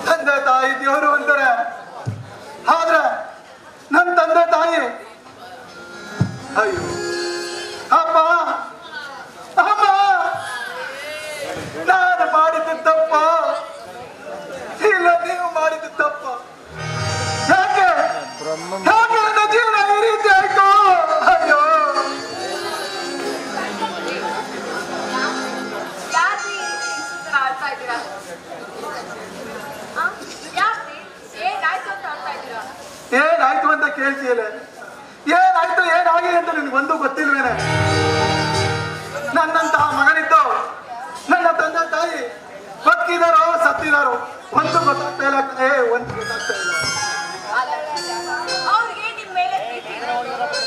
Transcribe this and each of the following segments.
ತಂದೆ ತಾಯಿ ದೇವರು ಅಂತಾರೆ. ಆದ್ರೆ ನನ್ನ ತಂದೆ ತಾಯಿ ಅಯ್ಯೋ ಅಪ್ಪ ಅಮ್ಮ ನಾನು ಮಾಡಿದ್ದು ತಪ್ಪ ಇಲ್ಲ ನೀವು ಮಾಡಿದ್ದು ತಪ್ಪ? ಯಾಕೆ ಯಾಕೆ ನನ್ನ ಜೀವನ ಈ ರೀತಿ ಆಯ್ತು? ಅಯ್ಯೋ ಏನಾಯ್ತು ಅಂತ ಕೇಳ್ತೀಯಲ್ಲ? ಏನಾಯ್ತು ಏನಾಗಿದೆ ಅಂತ ನಿನ್ಗೆ ಒಂದು ಗೊತ್ತಿಲ್ವೇನೆ? ನನ್ನಂತಹ ಮಗನಿದ್ದು ನನ್ನ ತಂದೆ ತಾಯಿ ಬದುಕಿದಾರೋ ಸತ್ತಿದಾರೋ ಒಂದು ಗೊತ್ತಾಗ್ತಾ ಇಲ್ಲ. ಒಂದು ಗೊತ್ತಾಗ್ತಾ ಇಲ್ಲ. ಅವ್ರಿಗೆ ನಿಮ್ ಮೇಲೆ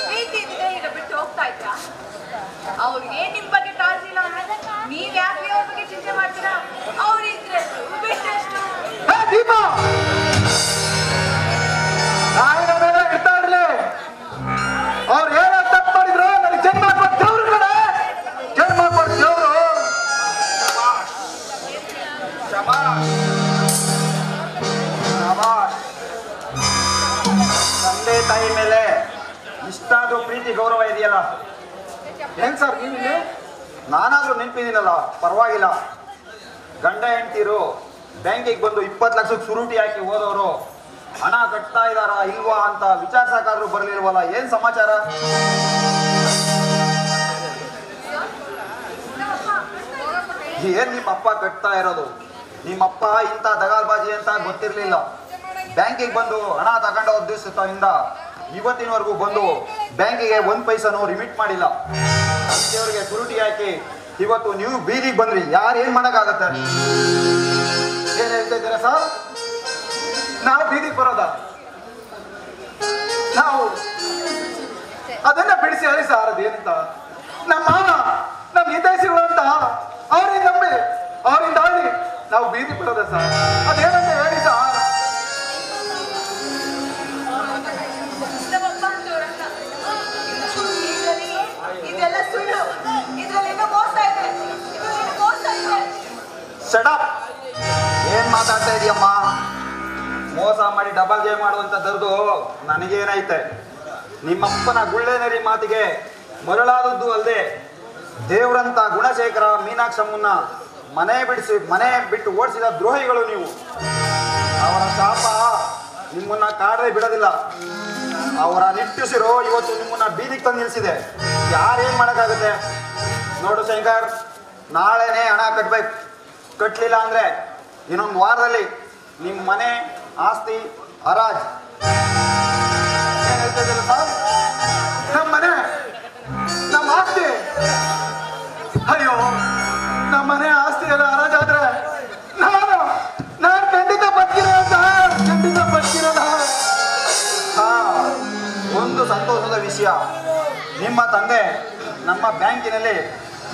ಪ್ರೀತಿ ಇದ್ರೆ ಈಗ ಬಿಟ್ಟು ಹೋಗ್ತಾ ಇದ್ರಾ? ಅವ್ರಿಗೆ ನಿಮ್ ಬಗ್ಗೆ ಕಾಳಜಿ ಇಲ್ಲ ಅಂದ್ರೆ ನೀವ್ ಯಾಕೆ ಅವ್ರ ಬಗ್ಗೆ ಚಿಂತೆ ಮಾಡ್ತೀರಾ? ಅವ್ರಿದ್ರೆ ಬಿಟ್ಟಷ್ಟು ದೀಪ ನಾಯಿನ ಮೇಲೆ ಇರ್ತಾ ಇರ್ಲಿ. ಅವ್ರು ಏನೋ ತಪ್ಪು ಮಾಡಿದ್ರು ನನಗೆ ಜನ್ಮ ಕೊಟ್ಟವ್ರು ಕಡೆ ಜನ್ಮ ಕೊಟ್ಟವ್ರು. ತಂದೆ ತಾಯಿ ಮೇಲೆ ಇಷ್ಟಾದ್ರೂ ಪ್ರೀತಿ ಗೌರವ ಇದೆಯಲ್ಲ? ಏನ್ ಸರ್ ನೀವು? ನಾನಾದ್ರೂ ನೆನಪಿದ್ದೀನಲ್ಲ, ಪರವಾಗಿಲ್ಲ. ಗಂಡ ಹೆಂಡ್ತಿರು ಬ್ಯಾಂಕಿಗೆ ಬಂದು 20 ಲಕ್ಷಕ್ಕೆ ಸುರುಟಿ ಹಾಕಿ ಹೋದವರು ಹಣ ಕಟ್ತಾ ಇದಾರ ಇಲ್ವಾ ಅಂತ ವಿಚಾರಿಸಕ್ಕಾದ್ರೂ ಬರ್ಲಿಲ್ವಲ್ಲ? ಏನ್ ಸಮಾಚಾರ? ಏನ್ ನಿಮ್ಮ ಅಪ್ಪ ಕಟ್ತಾ ಇರೋದು? ನಿಮ್ಮಪ್ಪ ಇಂಥ ದಗಾಲ್ಬಾಜಿ ಅಂತ ಗೊತ್ತಿರ್ಲಿಲ್ಲ. ಬ್ಯಾಂಕಿಗೆ ಬಂದು ಹಣ ತಗೊಂಡೋದ್ ದಿವಸದಿಂದ ಇವತ್ತಿನವರೆಗೂ ಬಂದು ಬ್ಯಾಂಕಿಗೆ 1 ಪೈಸನೂ ರಿಮಿಟ್ ಮಾಡಿಲ್ಲ. ಅಂತೆಯವ್ರಿಗೆ ಸುರುಟಿ ಹಾಕಿ ಇವತ್ತು ನೀವು ಬೀದಿಗೆ ಬಂದ್ರಿ. ಯಾರು ಏನ್ ಮಾಡಕ್ಕಾಗತ್ತೆ? ಏನ್ ಹೇಳ್ತಾ ಇದ್ದೀರಾ ಸರ್? ನಾವು ಬೀದಿಗೆ ಬರೋದ? ನಾವು ಅದನ್ನ ಬಿಡಿಸಿ ಹೇಳಿ ಸರ್. ಅದೇನಂತ ನಮ್ಮ ಮಾವ ನಮ್ಮ ಹಿತೈಷಿಗಳು ಅಂತ ಅವ್ರಿಂದ ನಂಬಿ ಅವರಿಂದ ಆಗಿ ನಾವು ಬೀದಿಗೆ ಬರೋದ ಸರ್? ಅದೇನಂತ ಹೇಳಿ ಸರ್. ಇದೆಲ್ಲ ಸುಳ್ಳು. ಇದ್ರಲ್ಲಿ ಏನೋ ಮೋಸ ಇದೆ. ಶಟ್ ಏನ್ ಮಾತಾಡ್ತಾ ಇದೀಯಮ್ಮ? ಮೋಸ ಮಾಡಿ ಡಬಲ್ ಗೇಮ್ ಮಾಡುವಂತದ್ದು ನನಗೇನೈತೆ? ನಿಮ್ಮಪ್ಪನ ಗುಳ್ಳೆನರಿ ಮಾತಿಗೆ ಮರಳಾದದ್ದು ಅಲ್ಲದೆ ದೇವ್ರಂತ ಗುಣಶೇಖರ ಮೀನಾಕ್ಷಮ್ಮನ್ನ ಮನೆ ಬಿಟ್ಟು ಓಡಿಸಿದ ದ್ರೋಹಿಗಳು ನೀವು. ಅವರ ಶಾಪ ನಿಮ್ಮನ್ನ ಕಾಡದೆ ಬಿಡೋದಿಲ್ಲ. ಅವರ ನಿಟ್ಟುಸಿರು ಇವತ್ತು ನಿಮ್ಮನ್ನ ಬೀದಿಗೆ ತಂದು ನಿಲ್ಸಿದೆ. ಯಾರೇನ್ ಮಾಡಕ್ಕಾಗುತ್ತೆ? ನೋಡು ಶಂಕರ್, ನಾಳೆನೆ ಹಣ ಕಟ್ಬೇಕು. ಕಟ್ಲಿಲ್ಲ ಅಂದ್ರೆ ಇನ್ನೊಂದು ವಾರದಲ್ಲಿ ನಿಮ್ಮ ಮನೆ ಆಸ್ತಿ ಹರಾಜ್. ನಮ್ಮ ಮನೆ ನಮ್ಮ ಆಸ್ತಿ, ಅಯ್ಯೋ ನಮ್ಮ ಮನೆ ಆಸ್ತಿ ಎಲ್ಲ ಹರಾಜಾದ್ರೆ ನಾನು ಖಂಡಿತ ಬದುಕಿರೋದ, ಖಂಡಿತ ಬದುಕಿರೋದ. ಒಂದು ಸಂತೋಷದ ವಿಷಯ, ನಿಮ್ಮ ತಂದೆ ನಮ್ಮ ಬ್ಯಾಂಕಿನಲ್ಲಿ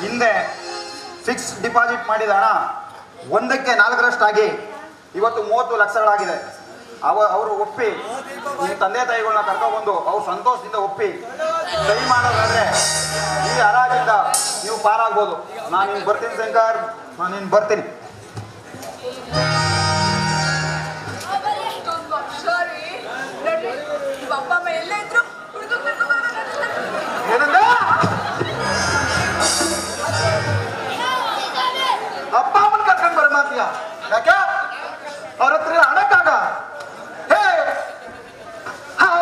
ಹಿಂದೆ ಫಿಕ್ಸ್ ಡಿಪಾಸಿಟ್ ಮಾಡಿದ ಹಣ 1ಕ್ಕೆ 4ರಷ್ಟಾಗಿ ಇವತ್ತು 30 ಲಕ್ಷಗಳಾಗಿದೆ. ಅವರು ಒಪ್ಪಿ ನಿಮ್ಮ ತಂದೆ ತಾಯಿಗಳನ್ನ ಕರ್ಕೊಬಂದು ಅವ್ರು ಸಂತೋಷದಿಂದ ಒಪ್ಪಿ ಸಹಿ ಮಾಡೋದಾದ್ರೆ ಈ ಹರಾಜಿಂದ ನೀವು ಪಾರಾಗ್ಬೋದು. ನಾನು ನಿಮ್ಗೆ ಬರ್ತೀನಿ ಶಂಕರ್, ನಾನು ನಿಮ್ಗೆ ಬರ್ತೀನಿ. ಏನಂದ? ಅಪ್ಪ ಅಮ್ಮನ ಕರ್ಕೊಂಡು ಬರ ಮಾತಿಯ? ಯಾಕೆ ಅವ್ರ ಹತ್ರ ಹಣಕ್ಕಾಗ? ಹೇ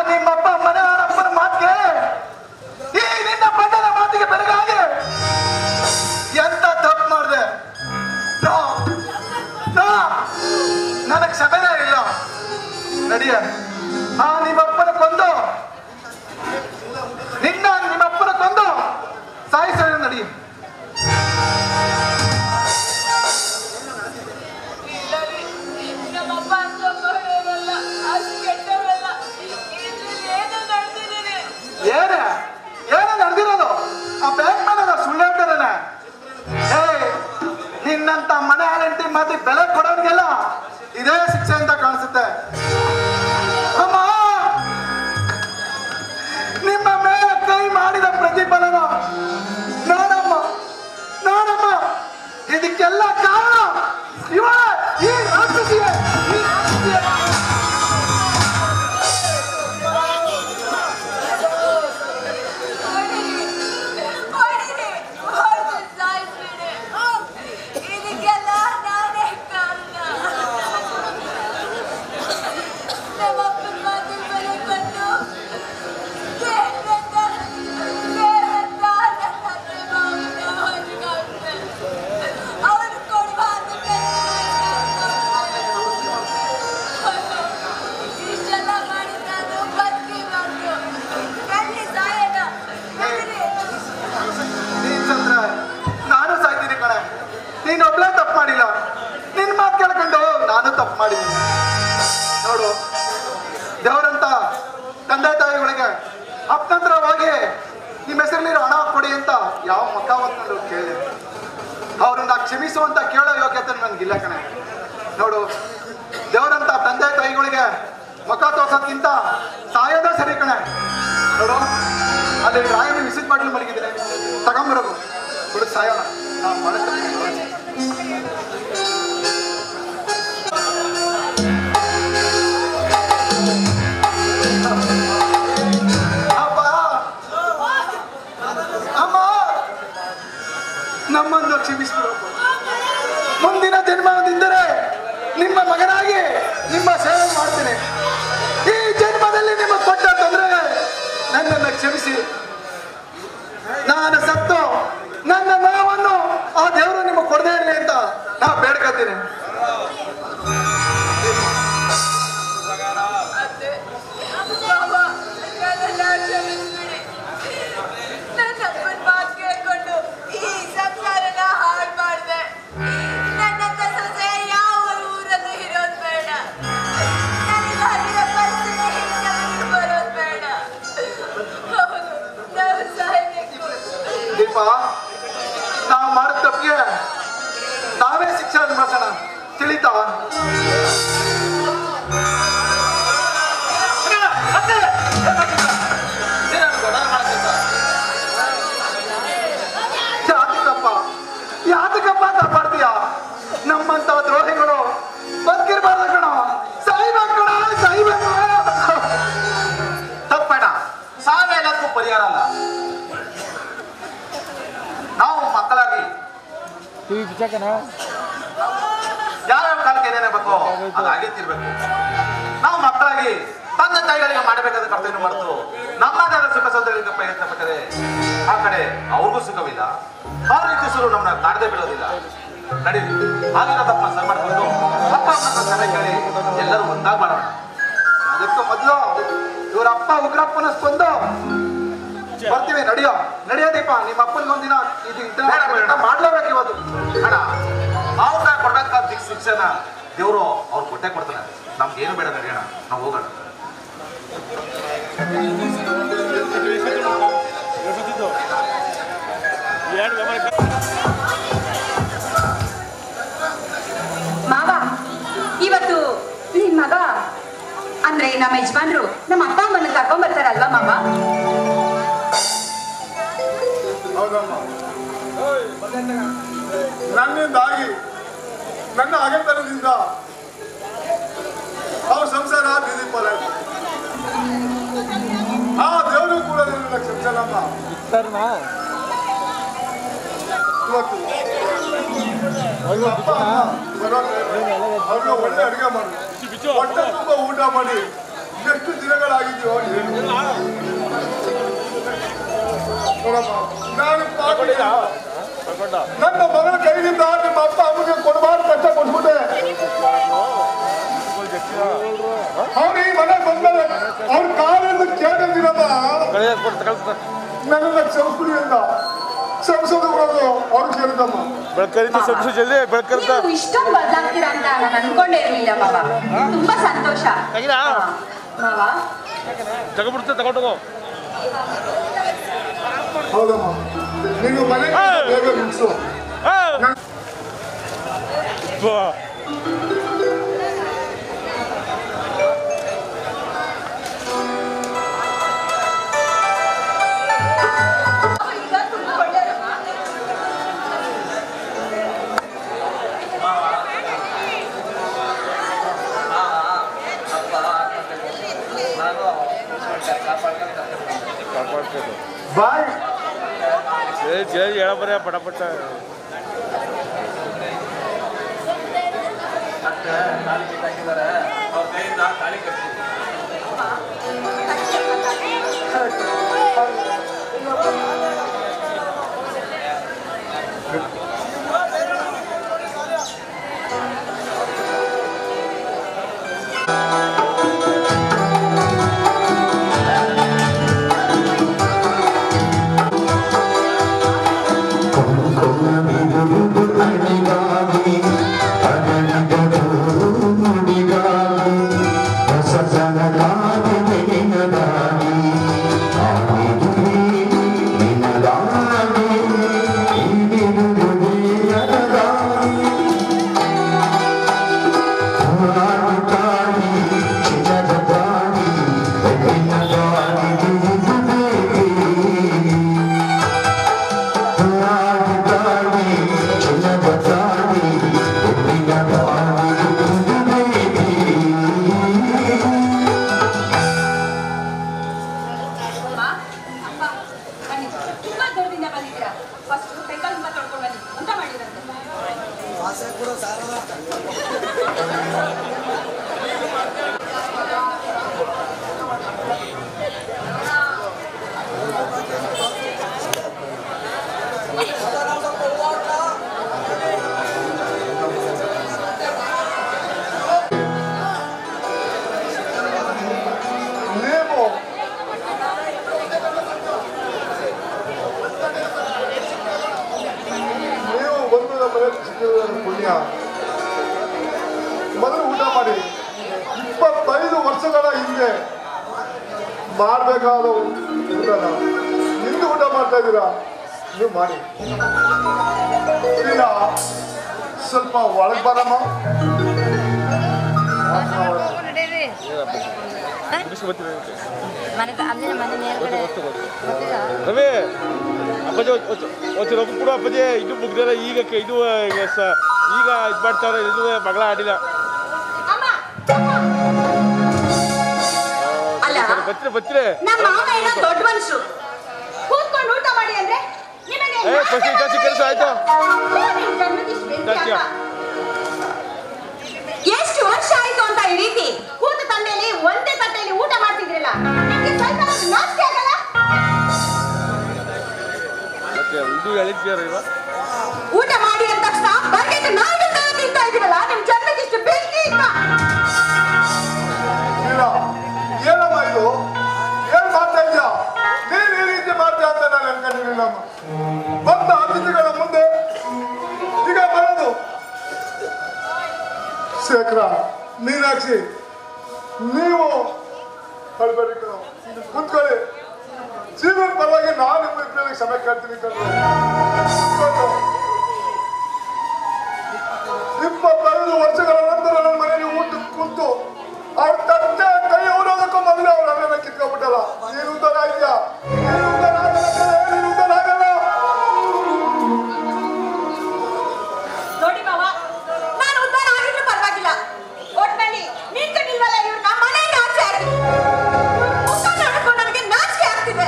ನಿಮ್ಮಪ್ಪ ಮನೆ ಅಪ್ಪನ ಮಾತಿಗೆ, ಈ ನಿನ್ನ ಬಣ್ಣದ ಮಾತಿಗೆ ಬೆರಗಾಗಿ ಎಂತ ತಪ್ಪು ಮಾಡಿದೆ? ನನಗೆ ಕ್ಷಮೆನೇ ಇಲ್ಲ. ನಡಿಯ ನಿಮ್ಮಪ್ಪನ ಕೊಂದು ನಿಮ್ಮಪ್ಪನ ಕೊಂದು ಸಾಯಿಸ ನಡಿ. ಏನ ನಡೆದಿರೋದು? ಆ ಬ್ಯಾಂಕ್ ಮೇಲೆ ಸುಳ್ಳು ಹೇಳ್ತಾನೆ. ನಿನ್ನಂತ ಮನೆ ಹಾಲಂಟಿ ಮಾತಿ ಬೆಲೆ ಕೊಡೋನಿಗೆಲ್ಲ ಇದೇ ಶಿಕ್ಷೆ ಅಂತ ಕಾಣಿಸುತ್ತೆ. ಅಮ್ಮ, ನಿಮ್ಮ ಮೇಲೆ ಕೈ ಮಾಡಿದ ಪ್ರತಿಫಲನ ನೋಡಮ್ಮ, ಇದಕ್ಕೆಲ್ಲ ಕಾರಣ ಈ ರಾಕ್ಷಸಿಯೇ. ಕೇಳ್ಕೊಂಡು ನಾನು ತಪ್ಪು ಮಾಡಿದ್ದೀನಿ. ನೋಡು, ದೇವರಂತ ತಂದೆ ತಾಯಿಗಳಿಗೆ ಅಪ್ಪನಂತರವಾಗಿ ನಿಮ್ಮ ಹೆಸರಲ್ಲಿರೋ ಹಣ ಕೊಡಿ ಅಂತ ಯಾವ ಮಕ್ಕ ಹೊತ್ಕೊಂಡು ಕೇಳಿ ಅವ್ರನ್ನ ಕ್ಷಮಿಸುವಂತ ಕೇಳೋ ಯೋಗ್ಯತೆ ನನ್ಗಿಲ್ಲ ಕಣೆ. ನೋಡು, ದೇವರಂತ ತಂದೆ ತಾಯಿಗಳಿಗೆ ಮುಖ ತೋರ್ಸೋದ್ಕಿಂತ ಸಾಯೋದ ಸರಿ ಕಣೆ. ನೋಡು, ಅಲ್ಲಿ ರಾಯನ ವಿಸಿಟ್ ಮಾಡಲು ಮಲಗಿದ್ದೀನಿ, ತಗೊಂಬರೋದು ಹುಡುಗ ಸಾಯೋಣ. ನಾವು ಮಾಡುತ್ತೇವೆ. ನಮ್ಮನ್ನು ಕ್ಷಮಿಸಿಬಿಡು. ಮುಂದಿನ ಜನ್ಮದಿಂದರೆ ನಿಮ್ಮ ಮಗನಾಗಿ ನಿಮ್ಮ ಸೇವೆ ಮಾಡ್ತೇನೆ. ಈ ಜನ್ಮದಲ್ಲಿ ನಿಮ್ಮ ಕೊಟ್ಟ ತೊಂದರೆ ನನ್ನನ್ನು ಕ್ಷಮಿಸಿ. ನಾನು ಸತ್ತು ನನ್ನ ನೋವನ್ನು ಆ ದೇವರು ನಿಮಗೆ ಕೊಡದೇ ಇರಲಿ ಅಂತ ನಾ ಬೇಡ್ಕೊತೀನಿ. ದೀಪ, ನಾವು ಮಾಡಿದ ತಪ್ಪಿಗೆ ನಾವೇ ಶಿಕ್ಷೆ ಅನುಭವಿಸೋಣ, ತಿಳಿತಾ? ಯಾತಕಪ್ಪ ತಪ್ಪಾಡ್ತೀಯ? ನಮ್ಮಂತ ದ್ರೋಹಿಗಳು ಬದುಕಿರ್ಬಾರ್ದು ಕಣ, ಸಾಯ್ಬೇಕು ಕಣ, ಸಾಯ್ಬೇಕು. ತಪ್ಪೇಣ, ಸಾವೆಲ್ಲಕ್ಕೂ ಪರಿಹಾರ ಅಲ್ಲ. ನಾವು ಮಕ್ಕಳಾಗಿ ಯಾವ್ಯಾವ ಕಾಲಕ್ಕೆ ಏನೇನೇ ಬೇಕೋ ಅದು ಆಗಿರ್ತಿರ್ಬೇಕು. ನಾವು ಮಕ್ಕಳಾಗಿ ತಂದೆ ತಾಯಿಗಳಿಗೆ ಮಾಡಬೇಕಾದ ಕರ್ತವ್ಯ ಮಾಡ್ತು ನಮ್ಮದಾದ ಸುಖ ಸೌಂದರ್ಯಕ್ಕೆ ಪ್ರಯತ್ನ ಪಟ್ಟರೆ ಆ ಕಡೆ ಅವ್ರಿಗೂ ಸುಖವಿಲ್ಲ, ಅವ್ರ ಇತಿಸರು ನಮ್ಮನ್ನ ಕಾಡದೆ ಬಿಡೋದಿಲ್ಲ. ನಡೀರಿ, ಆಗಿರೋ ತಪ್ಪನ್ನ ಸರಿ ಮಾಡ್ಕೊಂಡು ಅಪ್ಪ ಅಮ್ಮನ ಸಭೆ ಕೇಳಿ ಎಲ್ಲರೂ ಒಂದಾಗಿ ಮಾಡೋಣ. ಅದಕ್ಕೂ ಮೊದಲು ಇವ್ರ ಅಪ್ಪ ಉಗ್ರಪ್ಪನ ಸ್ಪಂದು ಬರ್ತೀವಿ. ನಡೆಯೋ ದೀಪ. ನಿಮ್ಮ ಅಪ್ಪನಿಗೊಂದಿನ ಇದು ಮಾಡ್ಲೇಬೇಕು ಇವತ್ತು. ಅಣ್ಣ, ಅವ್ರನ್ನ ಕೊಡಂತ ಶಿಕ್ಷಣ ದೇವರು ಅವ್ರು ಕೊಟ್ಟೆ ಕೊಡ್ತಾನೆ. ನಮ್ಗೇನು ಬೇಡ, ನಡೆಯೋಣ, ನಾವು ಹೋಗೋಣ. ಮಾವ, ಇವತ್ತು ನಿನ್ ಮಗ ಅಂದ್ರೆ ನಮ್ಮ ಯಜಮಾನ್ರು ನಮ್ಮ ಅಪ್ಪ ಅಮ್ಮನ ಕರ್ಕೊಂಡ್ ಬರ್ತಾರಲ್ವಾ ಮಾವ? ಹೌದಮ್ಮ, ನನ್ನಿಂದಾಗಿ ನನ್ನ ಹಗೆತನದಿಂದ ಅವ್ರ ಸಂಸಾರ ಬೀದಿ ಪಾಲಾಯ್ತು. ಆ ದೇವರು ಕೂಡ ನನ್ನ ಕ್ಷಮಿಸಲ್ಲಮ್ಮ. ಇವತ್ತು ಅಪ್ಪ ಅವ್ರನ್ನ ಒಳ್ಳೆ ಅಡುಗೆ ಮಾಡಿ ಹೊಟ್ಟೆ ತುಂಬ ಊಟ ಮಾಡಿ ಎಷ್ಟು ದಿನಗಳಾಗಿದ್ದೀವೋ ಹೇಳಿ. ನಾನು ನನ್ನ ಮಗನ ಕೈಯಿಂದ ನಿಮ್ಮ ಅಪ್ಪ ಅಮ್ಮಗೆ ಕೊಡಬಾರ್ದು ಕಷ್ಟ ಕೊಟ್ಬಿಟ್ಟೆ. ಅವ್ರು ಈ ಮನೆಗೆ ಬಂದರೆ ಅವ್ರ ಕಾಲಿಂದ ಕೇಳಿದಿರಮ್ಮ ನನ್ನನ್ನ ಕ್ಷಮಿಸ್ಬಿಡಿ ಅಂತ ಕ್ಷಮಿಸೋದು ಬಿಡೋದು ಅವ್ರು ಕೇಳಿದಮ್ಮ. ನೀವು ಇಷ್ಟೊಂದು ಬದಲಾಗ್ತೀರಾ ಅಂತ ನಾನು ಅನ್ಕೊಂಡೇ ಇರಲಿಲ್ಲ ಮಾವ. ತುಂಬಾ ಸಂತೋಷ ಮಾವ. ತಗೊಂಡು ಹೌದಮ್ಮ, ನೀವು ಮನೆಗೆ ಬೇಗ ಮುಗಿಸು. ಬಾಯ್ ಹೇಳಬರ ಪಟಪಟ್ಟ ಅವ್ರ ಕೈಯಿಂದ ತಾಳಿ ಕಟ್ಟಿ Come, come, come, come, come, come, come, come, come, come, 25 ವರ್ಷಗಳ ಹಿಂದೆ ಮಾಡಬೇಕಾದ ಊಟನ ಇಂದು ಊಟ ಮಾಡ್ತಾ ಇದ್ದೀರಾ? ನೀವು ಮಾಡಿ. ಇಲ್ಲ ಸ್ವಲ್ಪ ಒಳಗೆ ಬರಮ್ಮ. ರವಿ ಅಪ್ಪಾಜಿ ಒಂದು ಕೂಡ ಅಪ್ಪಾಜಿ ಇದು ಮುಗ್ದಲ್ಲ ಈಗ ಇದು ಈಗ ಇದು ಮಾಡ್ತಾರೆ ಇದು ಮಗಳ ಆಡಿಲ್ಲ ಬಚ್ಚಿರೆ ದೊಡ್ಡ ಮನುಷ್ಯರು ಕೂತ್ಕೊಂಡು ಊಟ ಮಾಡಿ ಅಂದ್ರೆ ಕೆಲಸ ಆಯ್ತು. ಎಷ್ಟು ವರ್ಷ ಆಯ್ತು ಅಂತ ಈ ರೀತಿ ಕೂತ ತಂದೆಯಲ್ಲಿ ಒಂದೇ ತಟ್ಟೆಯಲ್ಲಿ ಊಟ ಮಾಡ್ತಿದ್ರಲ್ಲ, ನಿಮ್ಗೆ ಸ್ವಲ್ಪ ನಾಚಿಕೆ ಆಗಲ್ಲ? ಊಟ ಮಾಡಿ ಅಂದ ತಕ್ಷಣ ಬರ್ಗೆಟ್ ನಾಯಿ ತಿಂತಾ ಇದ್ದೀರಲ್ಲ, ನಿಮ್ ಜನ್ಮಕ್ಕೆ ಇಷ್ಟು ಬೆಂಕಿ ಇಲ್ಲ. ಏನಮ್ಮ ಇದು? ಏನ್ ಮಾಡ್ತಾ ಇದ್ಯಾ ನೀನ್? ಈ ರೀತಿ ಮಾಡ್ತೀಯ ಅಂತ ನಾನು ಅನ್ಕೊಂಡಿರ್ಲಿಲ್ಲಮ್ಮ. ಬಂದ ಅತಿಥಿಗಳ ಮುಂದೆ ಈಗ ಬರೋದು. ಶೇಖರ, ಮೀನಾಕ್ಷಿ, ನೀವು ಕಳ್ಬೇಡಿ ಕಣ, ಕುತ್ಕೊಳ್ಳಿ. ಜೀವನ ಪರವಾಗಿ ನಾನು ನಿಮ್ಮ ಕ್ಷಮೆ ಕೇಳ್ತೀನಿ ಕಣ್ರು. 25 ವರ್ಷಗಳ ನಂತರ ನನ್ನ ಮನೆಯಲ್ಲಿ ಊಟಕ್ಕೆ ಕೂತು ಅವ್ರ ತಟ್ಟೆ ಕೈ ಹೋಗೋದಕ್ಕೂ ಮೊದಲು ಅವ್ರ ಅನ್ನ ಕಿತ್ಕೊಂಡ್ಬಿಟ್ಟಲ್ಲ. ನೀನು ಉದ್ದಾರ ಇದೆಯಾ? ನೀನು ಉದ್ದಾರ ಆಗಲ್ಲ. ನೋಡಿ ಮಾವ, ನಾನು ಉದ್ದಾರ ಆಗಿದ್ರು ಪರವಾಗಿಲ್ಲ, ಒಟ್ನಲ್ಲಿ ನಿಂತಿಲ್ವಲ್ಲ ಇವ್ರು ನಮ್ಮ ಮನೆಯಿಂದ ಆಚೆ ಹಾಕಿ. ಮುಖ ನೋಡ್ಕೊಂಡು ನನಗೆ ನಾಚಿಕೆ ಆಗ್ತಿದೆ.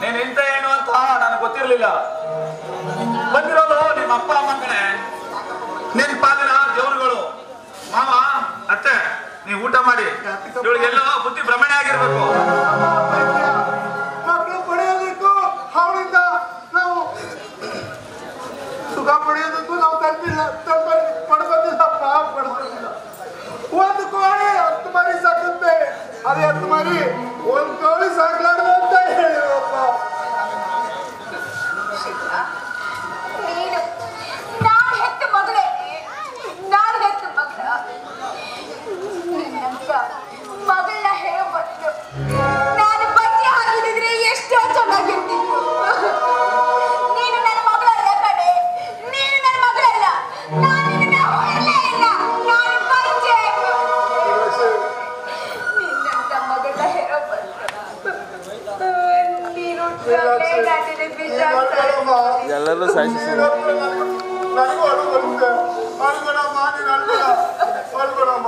ನೀನ್ ಇಂತ ಏನು ಅಂತ ನನಗೆ ಗೊತ್ತಿರ್ಲಿಲ್ಲ. ಬಂದಿರೋದು ನಿಮ್ಮ ಅಪ್ಪ ಅಮ್ಮನ ಕಡೆ, ನಿನ್ ಪಾಲಿನ ದೇವರುಗಳು. ಮಾವ, ಅತ್ತೆ, ನೀವು ಊಟ ಮಾಡಿ. ಇವಳಿಗೆಲ್ಲೋ ಬುದ್ಧಿ ಭ್ರಮಣೆ ಆಗಿರ್ಬೇಕು. ಮಕ್ಕಳು ಪಡೆಯೋದಕ್ಕೂ ಅವಳಿಂದ ನಾವು ಸುಖ ಪಡೆಯೋದಕ್ಕೂ ನಾವು ಪಡ್ಕೊಂಡಿಲ್ಲಪ್ಪ, ಪಡ್ಕೊಂಡಿಲ್ಲ. ಒಂದು ಕೋಳಿ 10 ಮರಿ ಸಾಕುತ್ತೆ, ಅದೇ 10 ಮರಿ ಒಂದು ಕೋಳಿ ಸಾಕ್ಲಾರ್ದು ಅಂತ ಹೇಳಿರಪ್ಪ. ನೀನು ನಾನು ಹೆತ್ತ ಮಗಳೇ, ನಾನು ಹೆತ್ತ ಮಗಳ ನಿನ್ನಂತ ಮಗಳನ್ನ ಹೇಳಬಟ್ಟು ನಾನು ಬಚ್ಚಿ ಹಾಕಿದ್ರೆ ಎಷ್ಟೋ ಚೆನ್ನಾಗಿರ್ತಿತ್ತು. ನೀನು ನನ್ನ ಮಗಳಲ್ಲ ಕಡೆ, ನೀನು ನನ್ನ ಮಗಳಲ್ಲ. ನಾನು ನಿನ್ನ ಹೊರಲೇ ಇಲ್ಲ, ನಾನು ಬಚ್ಚೆ. ನಿನ್ನಂತ ಮಗಳನ್ನ ಹೇಳಬಟ್ಟು ನೀನು ಎಲ್ಲರೂ ಸಾಯಿಸಿ ನನಗೂ ಅಳು ಬರುತ್ತೆ. ಅಳ್ಬೇಡಮ್ಮ, ನೀನು ಅಳ್ಬೇಡಮ್ಮ.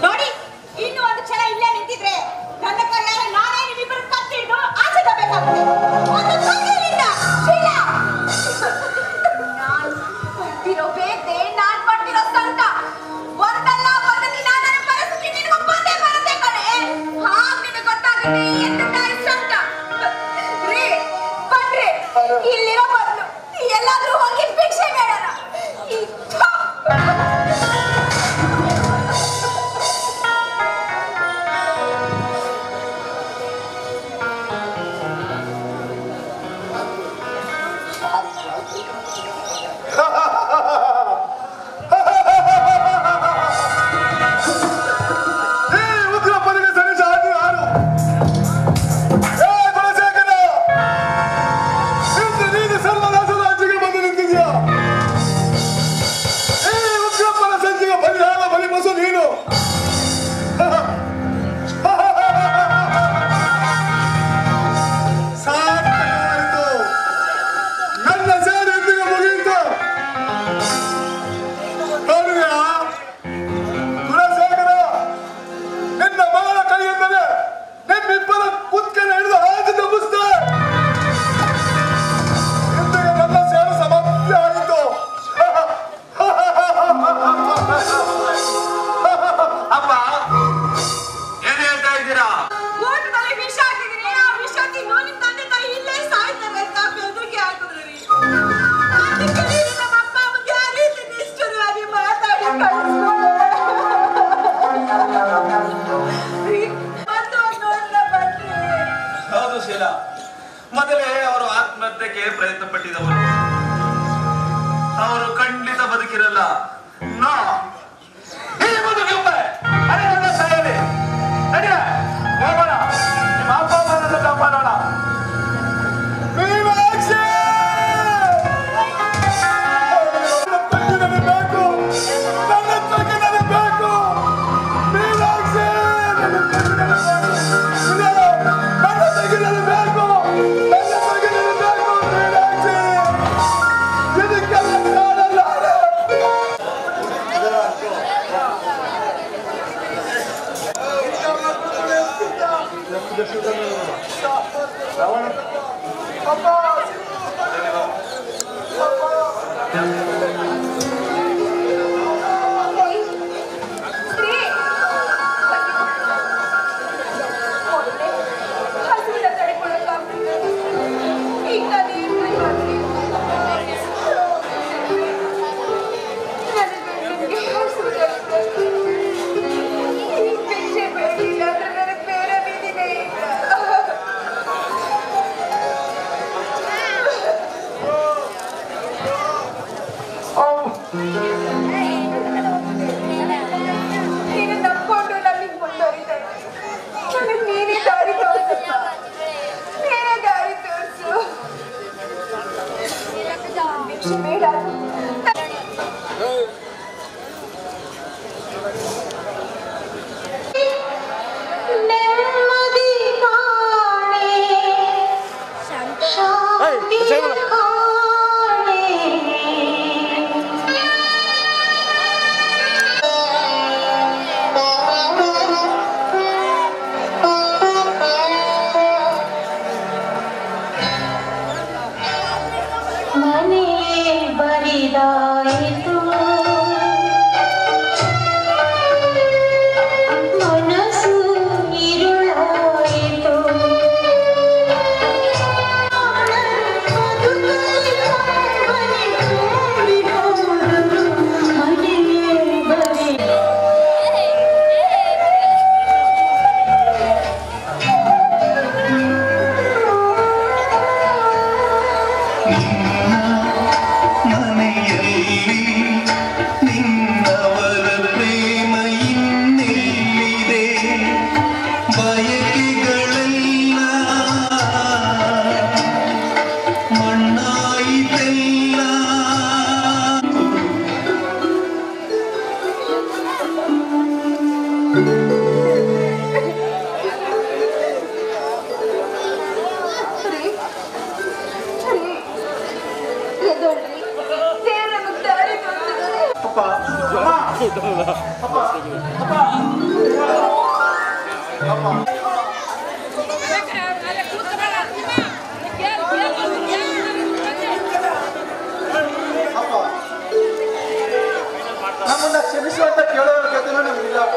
ನೋಡಿ, ಇನ್ನು ಒಂದು ಕ್ಷಣ ಇಲ್ಲೇ ನಿಂತಿದ್ರೆ ನನ್ನ ಕೈಯಾರೆ ನಾನೇ ನಿಮ್ಮಿಬ್ಬರು ಕತ್ತಿಟ್ಟು ಆಚೆ ತರಬೇಕಾಗುತ್ತೆ. ಒಂದು ಕೈಯಿಂದ ಶೀಲ. ನಾನು ಪಡ್ತಿರೋ ಬೇತೆ, ನಾನು ಪಡ್ತಿರೋ ಸಂತ ಒಂದಲ್ಲ ಒಂದು ದಿನ ನನ್ನ ಪರಿಸ್ಥಿತಿ ನಿನಗೆ ಬಂದೇ ಬರುತ್ತೆ ಕಣೆ. ನಿನಗೆ ಗೊತ್ತಾಗುತ್ತೆ ಎಷ್ಟು ತಾಯಿ ಸಂತ. ರೀ ಬನ್ರಿ, ಇಲ್ಲಿರೋ ಬದಲು ಎಲ್ಲಾದ್ರೂ ಹೋಗಿ ಭಿಕ್ಷೆ ಬೇಡಣ. ಮೊದಲೇ ಅವರು ಆತ್ಮಹತ್ಯೆಗೆ ಪ್ರಯತ್ನ ಪಟ್ಟಿದವರು. ಅವರು ಖಂಡಿತ ಬದುಕಿರಲ್ಲ. ನಾ ಈ ಬದುಕಿದ್ದೆ ಮನೆಯಲ್ಲ ಸಾಯಲಿ. ನಡಿಯ ಹೋಗೋಣ, ನಿಮ್ಮ ಅಪ್ಪ ಅಮ್ಮನನ್ನು ಕಾಪಾಡೋಣ. ನೀನು ನಂಬ್ಕೊಂಡು ನಮಗೆ ಮುಂದುವರಿತಾರೆ. ನನಗೆ ನೀನೇ ದಾರಿ ತೋರಿಸಪ್ಪ, ನೀನೇ ದಾರಿ ತೋರಿಸು. ಭಿಕ್ಷೆ ಬೇಡ. ನೆಮ್ಮದಿ ಕಾಣೆ, ಶಾಂತಿ ಬರಿದಾಯಿತು ಮನಸ್ಸು ಇರುಳಾಯಿತು ನಮ್ಮನ್ನ ಕ್ಷಮಿಸುವಂತ ಕೇಳೋ ಯೋಗ್ಯತೆನೂ ನಮ್ಗಿಲ್ಲಪ್ಪ.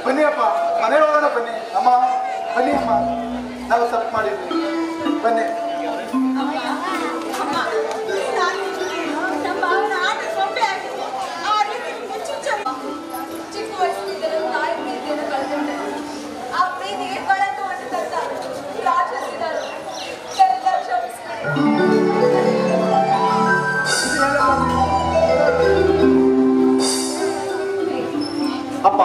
ಬನ್ನಿ ಅಪ್ಪ, ಮನೆ ಹೋಗೋಣ. ಬನ್ನಿ ಅಮ್ಮ, ಬನ್ನಿ ಅಮ್ಮ, ನಾವು ತಪ್ಪು ಮಾಡಿದ್ವಿ. ಬನ್ನಿ. ಚಿಕ್ಕ ವಯಸ್ಸಿನಿಂದಲೂ ತಾಯಿ ಪ್ರೀತಿಯನ್ನು ಕಳೆದುಕೊಂಡೆ. ಆ ಪ್ರೀತಿಗೆ ಕಳಂಕ ಹೊಂದಿದಂತ ರಾಕ್ಷಸಿದರು ಎಲ್ಲ ಕ್ಷಮಿಸಿದರು. ಅಪ್ಪ,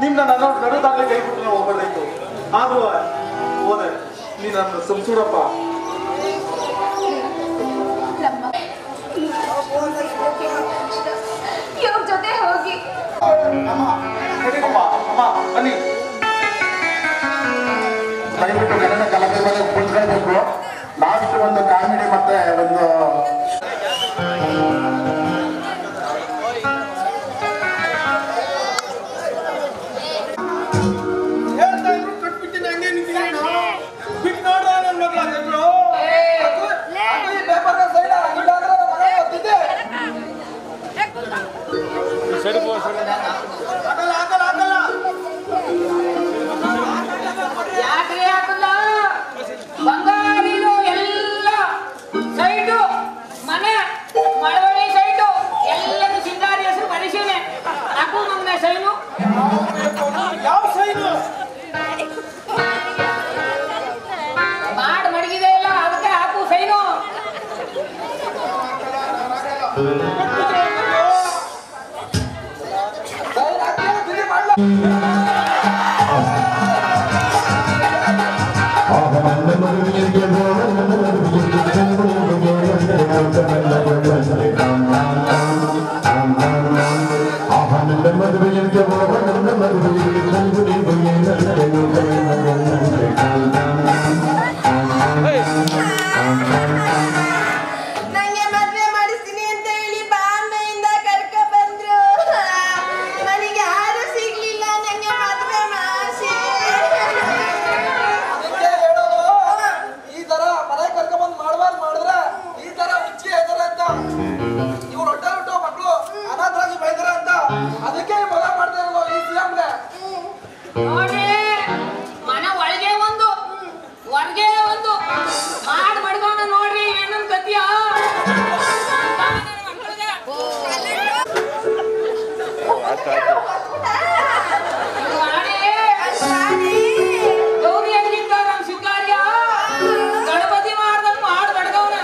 ನಿಮ್ನ ನನ್ನ ನಡುದಾಗ್ಲಿ ಕೈ ಬಿಟ್ಟು ನಾವು ಹೋಗ್ಬಾರ್ದಾಯ್ತು. ಆದ್ರೂ ಹೋದೆ, ನೀ ನನ್ನ ಸಂಸೂಡಪ್ಪ. ಇವ್ರ ಜೊತೆ ಹೋಗಿ ಅಮ್ಮ, ಅಮ್ಮ ಬನ್ನಿ. ದಯವಿಟ್ಟು ಕನ್ನಡ ಕಲಕೆ ಮೇಲೆ ಕುಳಿತುಕೊಳ್ಬೇಕು. ಲಾಸ್ಟ್ ಒಂದು ಕಾಮಿಡಿ ಮತ್ತೆ ಒಂದು ಹೇಳ್ತಾ ಇದ್ರು ಕಟ್ಬಿಟ್ಟಿನ ಹಂಗೆ ನಿಂತಿದ್ದೀನಿ. ಬಿಟ್ಟು ನೋಡ್ರ ನನ್ನ ಮಗಳು ಈ ಪೇಪರ್ನ ಸೈಡ್ ಆಗಿಲ್ಲ ಅಂದ್ರೆ ಮನೆ ಓದ್ತಿದ್ದೆ. ಆಗಲ್ಲ ಆಗಲ್ಲ ಆಗಲ್ಲ. ಯಾಕ್ರಿ ಆಗಲ್ಲ? ಬಂಗಾರಿದು ಎಲ್ಲ ಸೈಡು ಮನೆ ಮಳವಳ್ಳಿ ನಂಗೆ ಮದ್ವೆ ಮಾಡಿಸ್ತೀನಿ ಅಂತ ಹೇಳಿ ಬಾಂಬೆಯಿಂದ ಕರ್ಕ ಬಂದ್ರು. ನನಗೆ ಯಾರು ಸಿಗ್ಲಿಲ್ಲ ನಂಗೆ ಮದ್ವೆ ಮಾಡಿಸಿ. ಈ ತರ ಮನೆ ಕರ್ಕೊಂಡ್ ಮಾಡಿದ್ರೆ ಈ ತರ ಹುಚ್ಚಿ ಹೇಳ್ತಾರೆ ಅಂತ ಇವ್ರು ಹೊಟ್ಟೆ ಹುಟ್ಟೋ ಮಕ್ಕಳು ಅನಾಥರಾಗಿ ಬೆಳೆದಾರೆ ಅಂತ ಅದಕ್ಕೆ ಮದುವೆ ಮಾಡ್ತಾ ಇರೋದು ಈ ಸಿಎಂಗೆ. ನೋಡಿ ಮನೆ ಒಳಗೆ ಒಂದು ಹೊರಗೆ ಒಂದು ಮಡ್ಕೊಂಡ ನೋಡ್ರಿ ಏನನ್ ಗತಿಯ ಗೌರಿ ಅಂದಿದ್ದ ನಮ್ ಶಿವಕಾರ್ಯ ಗಣಪತಿ ಮಾಡ್ದಂಗ್ ಮಾಡ್ ಬಡ್ದವನ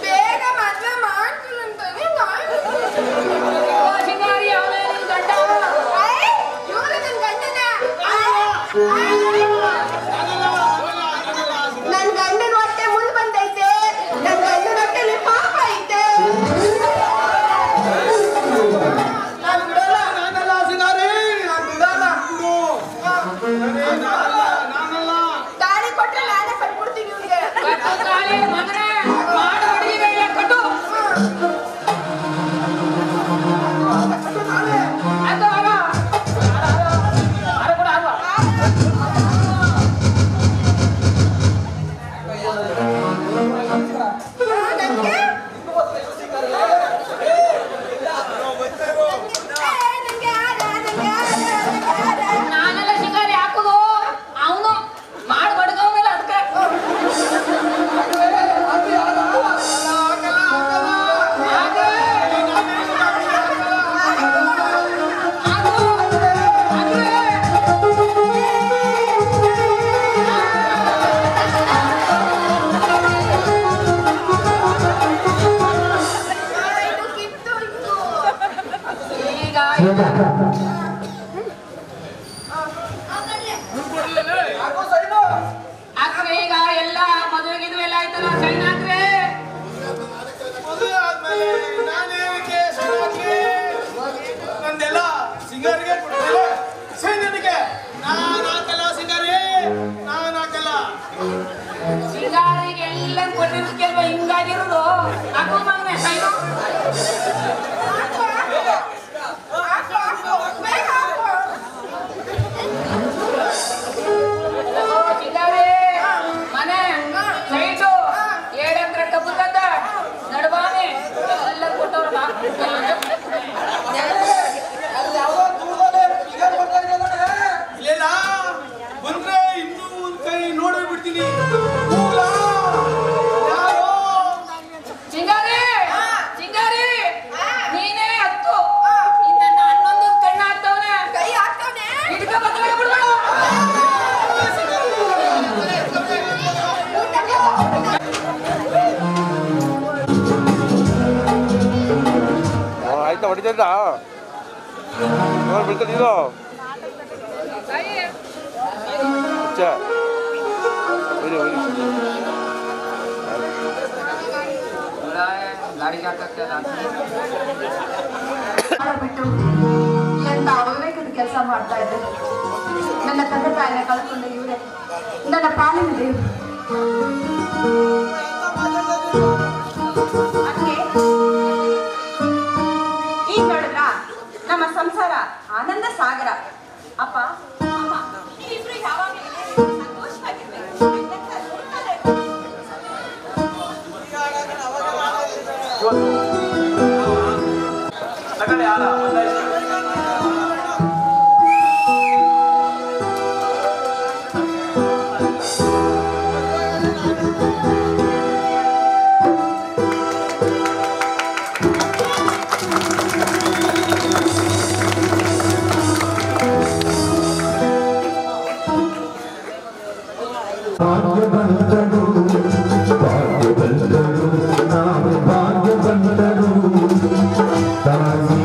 ಬೇಗ ಮದ್ವೆ ಮಾಡ್ತೀನಂತಾನೆ ಶಿವಕಾರ್ಯ ಅವನೇ ನಿನ್ ಗಂಡ ಇವ್ರು ನನ್ ಗಂಡನ. ನನ್ ಗಂಡನ ಹೊಟ್ಟೆ ಮುಂದ್ ಬಂದೈತೆ. ನನ್ ಗಂಡನ ಹೊಟ್ಟೆಲಿ ಪಾಪ ಐತೆ. ನಾನು ಬಿಡಲ್ಲ ನಾನಲ್ಲ ಸಿಂಗಾರಿ ನಾನು ಬಿಡಲ್ಲ ದಾರಿ ಕೊಟ್ರೆ ನಾನೇ ಕಟ್ಬಿಡ್ತೀನಿ ಇವ್ರಿಗೆ. ಕಟ್ಟು ತಾಳಿ ಮಗನೇ ಮಾಡ ಹೊಡಿಗೆ ಕಟ್ಟು ಆಯ್ತು ಆಗ ಅರೆ ಕೂಡ ಆಗ ನಾನೆಲ್ಲ ಶಿಕಾರಿ ಹಾಕುದು ಅವನು ಮಾಡಿ ಬಡ್ಗವನಲ್ಲ ಅದಕ್ಕೆ ಈಗ ಹಾಕ್ರೆ ಈಗ ಎಲ್ಲ ಮದುವೆ ಗಿದುವೆ ಎಲ್ಲ ಆಯ್ತಲ್ಲ ಸೈನ್ ಹಾಕ್ರೆ ಮದುವೆ ಆದ್ಮೇಲೆ ನಾನೇನಕ್ಕೆ ನಂದೆಲ್ಲ ಸಿಂಗಾರಿಗೆ ಕೊಡ್ತೇನೆ ಸೈನ್ಯನಿಗೆ ನಾನು ಹಾಕಲ್ಲ ಸಿಂಗಾರಿ ನಾನು ಹಾಕಲ್ಲ ಸಿಂಗಾರಿಗೆ ಎಲ್ಲ ಕೊಟ್ಟಿರೋದಕ್ಕೆ ಅಲ್ವಾ ಹಿಂಗಾಗಿರೋದು ಹಾಕೋ ಮಗನೆ ಸೈನು ಸಿಂಗಾರಿ ಮನೆ ಸೈಟು ಏಳಂತ್ರ ಕಬ್ಬು ಕದ್ದ ನಡಬಾನೆ ಎಲ್ಲ ಕೊಟ್ಟವ್ರ ಅಲ್ಲಿ ಯಾವುದೋ ದೂರದಲ್ಲಿ ಸಿಂಗಾರಿ ಬರ್ತಾ ಇದೆ ನೋಡಿ ಇಲ್ಲ ಬಂದ್ರೆ ಇನ್ನೂ ಒಂದ್ ಕೈ ನೋಡಿ ಬಿಡ್ತೀನಿ ಸಿಂಗಾರಿ ಸಿಂಗಾರಿ ನೀನೇ ಹತ್ತು ನನ್ನ ಹನ್ನೊಂದು ಕಣ್ಣು ಹಾಕ್ತವನೆ ಕೈ ಹಾಕ್ತಾನೆ. ಹಿಡ್ಕ ಬದಲಾಗ ಬಿಡ್ಬೇಡ ಆಯ್ತಾ ಹೊಡಿತೈತ ಬಿಡ್ತದಿರೋ ಬಿಟ್ಟು ಎಂತ ಅವಿವೇಕದ ಕೆಲಸ ಮಾಡ್ತಾ ಇದ್ದೆ. ನನ್ನ ತಂದೆ ತಾಯಿನ ಕಳ್ಕೊಂಡ ಇವರೇ ನನ್ನ ಪಾಲಿನ ದೇವರು. ಅದಕ್ಕೆ ಈಗ ನೋಡಿದ್ರ ನಮ್ಮ ಸಂಸಾರ ಆನಂದ ಸಾಗರ. ಅಪ್ಪ ಅಮ್ಮ ನೀವಿಬ್ರು ಯಾವಾಗಲೂ ಸಂತೋಷವಾಗಿರ್ಬೇಕು. ತಗಡೆ ಆಳ ಭಾಗ್ಯವಂತರು ಭಾಗ್ಯವಂತರು ನಾವು ಭಾಗ್ಯವಂತರು ತಾಯಿ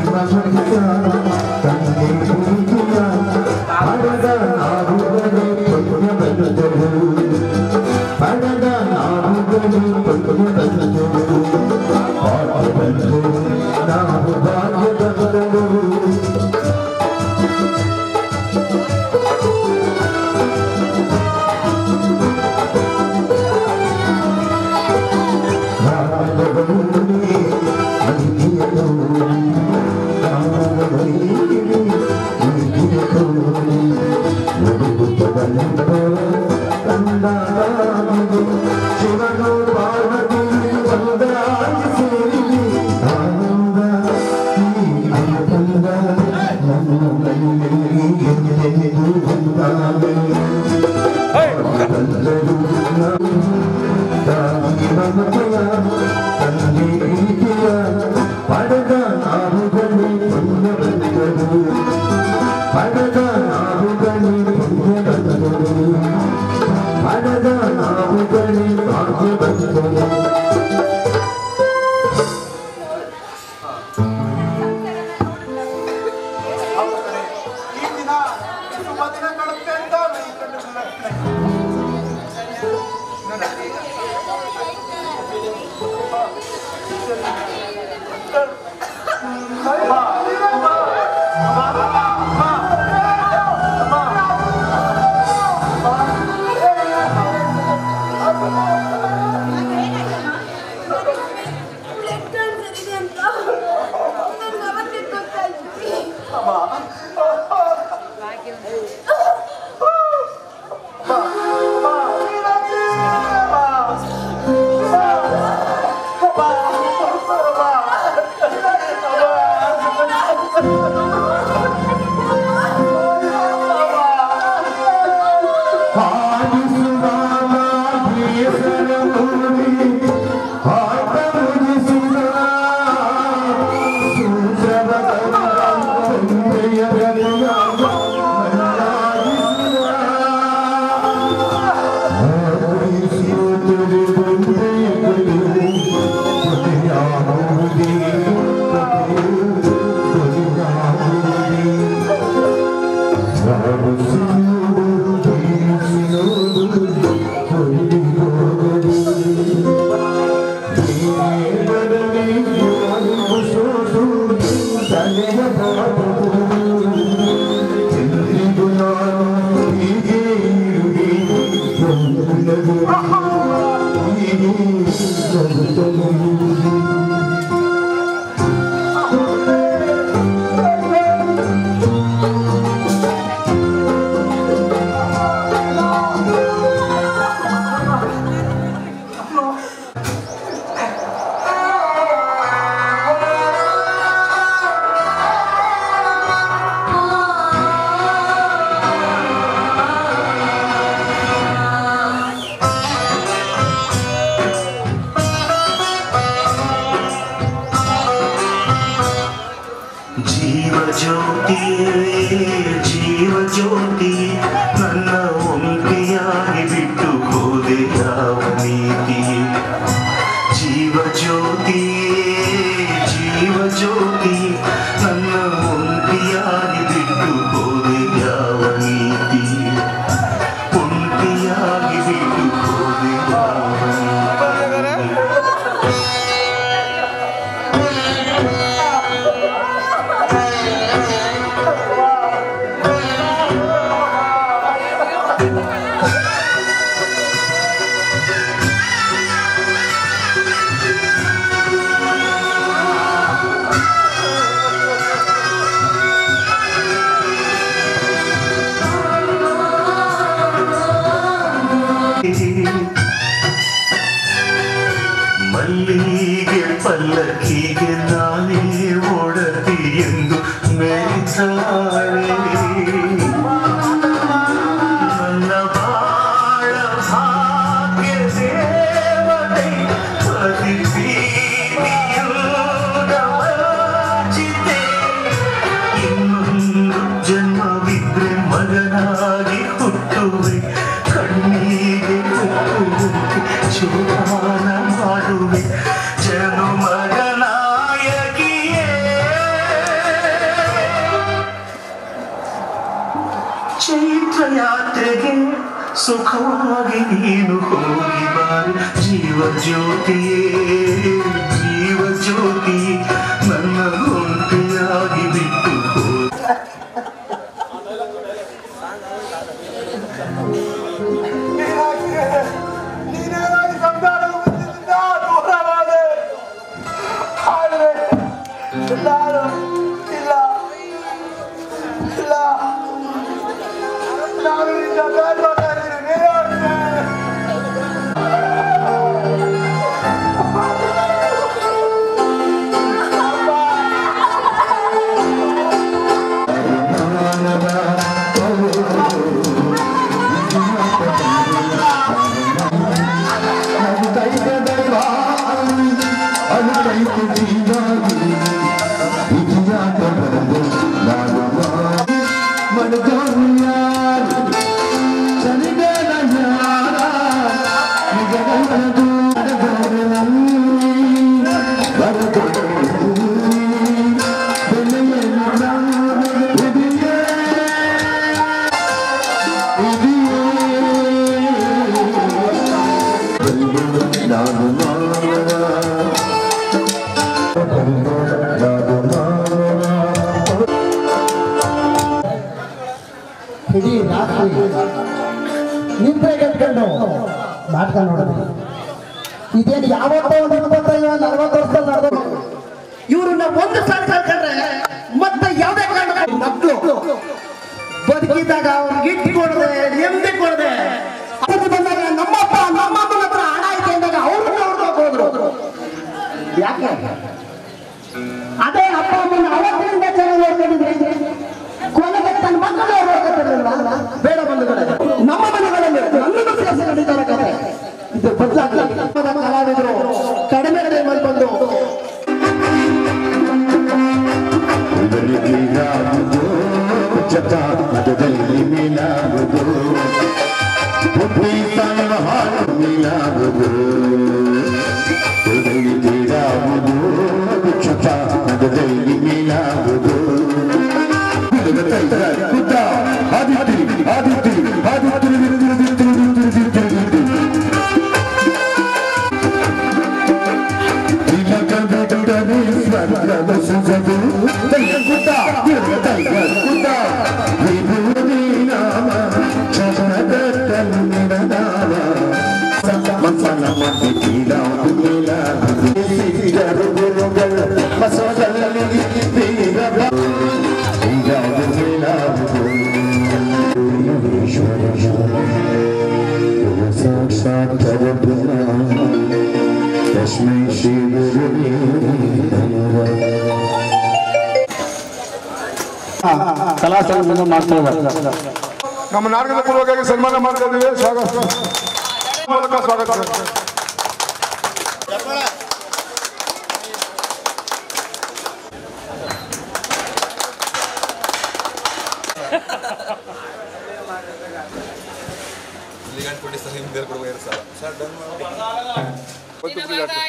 ಮಲ್ಲಿಗೆ ಪಲ್ಲಕ್ಕಿಗೆ ನಾನೇ ಓಡತಿ ಎಂದು ಮೆರೆತಾಳೆ ನನ್ನ ಬಾಳ ಭಾಗ್ಯ ದೇವತೆ ಅತಿಥಿಯೇ ಇನ್ನೊಂದು ಜನ್ಮವಿದ್ರೆ ಮಗನಾಗಿ ಹುಟ್ಟುವೆ ಕಣ್ಣಿಗೆ ಹುಟ್ಟುವುದಕ್ಕೆ ಜೋಪಾನ ಮಾಡುವೆ ಜನು ಮಗನಾಯಕಿಯೇ ಯಾತ್ರೆಗೆ ಸುಖವಾಗಿ ನೀನು ಹೋಗಿ ಬಾರು ಜೀವ ಜ್ಯೋತಿಯೇ ಜೀವ ಜ್ಯೋತಿ ನನ್ನ ಒಂಟಿಯಾಗಿ ಬಿಟ್ಟು ನೀನೇನಾಗಿ ಸಂಸಾರದ ಮುಂಚಿನಿಂದ ದೂರವಾದೆ. ಆದರೆ ನಾನು ಇಲ್ಲ ಇಲ್ಲ ನಾನು ನಿನ್ನ ಬೇಡ್ಕೊಳ್ತಾ ಇದ್ದೀನಿ. ನೀನೇ ಹೇಳ್ತೆ. ಇಡೀ ರಾತ್ರಿ ನಿದ್ರೆ ಕಟ್ಕೊಂಡು ನಾಟಕ ನೋಡಿದ್ವಿ. ಇದೇನು ಯಾವತ್ತೋ ಒಂದು 25-40 ವರ್ಷದಲ್ಲಿ ನಡೆದ ಇವ್ರನ್ನ ಒಂದು ಸಾಲ ಕಳ್ಕೊಂಡ್ರೆ ಮತ್ತೆ ಯಾವುದೇ ಕಾರಣಕ್ಕೆ ಮಕ್ಕಳು ಬದುಕಿದಾಗ ಅವ್ರಿಗೆ ಇಟ್ಟು ಕೊಡದೆ ನೆಮ್ಮದಿ ಕೊಡದೆ ಬಂದಾಗ ನಮ್ಮಪ್ಪ ನಮ್ಮಮ್ಮನ ಹತ್ರ ಹಣ ಐತೆ ಅಂದಾಗ ಅವ್ರನ್ನ ಹೋದ್ರು. ಯಾಕೆ ಅದೇ ಅಪ್ಪ ಅಮ್ಮನ ಅವತ್ತಿನಿಂದ ಚೆನ್ನಾಗಿ ನೋಡ್ಕೊಂಡಿದ್ರೆ ಕೊನೆಗೆ ತನ್ನ ಮಕ್ಕಳು ಬೇಡ ಬಂಧುಗಳೇ, ನಮ್ಮ ಮನೆಗಳಲ್ಲಿ ನನ್ನನ್ನು ಸೇರಿಸಿ ನಡೀತಾರ ಕಥೆ ಇದು ಬದಲಾಗಲಿ. ಕಲಾವಿದರು ಕಡಿಮೆ ಟೈಮಲ್ಲಿ ಬಂದು ಮತದಲ್ಲಿ ಮೀನಾಗುವುದು ಮೀನಾಗುವುದು ತೀರಾಗುವುದು ಕ್ಷತ ಮತದಲ್ಲಿ ಮೀನಾಗುವುದು ಕಲಾ ಸಂಘದಿಂದ ಮಾಡ್ತಾ ಇದ್ದಾರೆ. ನಮ್ಮ ನಾಟಕದ ಪೂರ್ವಕವಾಗಿ ಸನ್ಮಾನ ಮಾಡ್ತಾ ಇದ್ದೀವಿ. ಸ್ವಾಗತ ಮೂಲಕ ಸ್ವಾಗತ.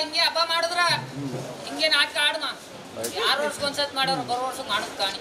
ಹಿಂಗೆ ಹಬ್ಬ ಮಾಡಿದ್ರ ಹಿಂಗೆ ನಾಟಕ ಆಡ್ಮ ಯಾರು ವರ್ಷಕ್ಕೊಂದ್ಸತ್ ಮಾಡೋರು ಬರೋ ವರ್ಷಕ್ಕೆ ಮಾಡೋದು ಕಾಣಿ.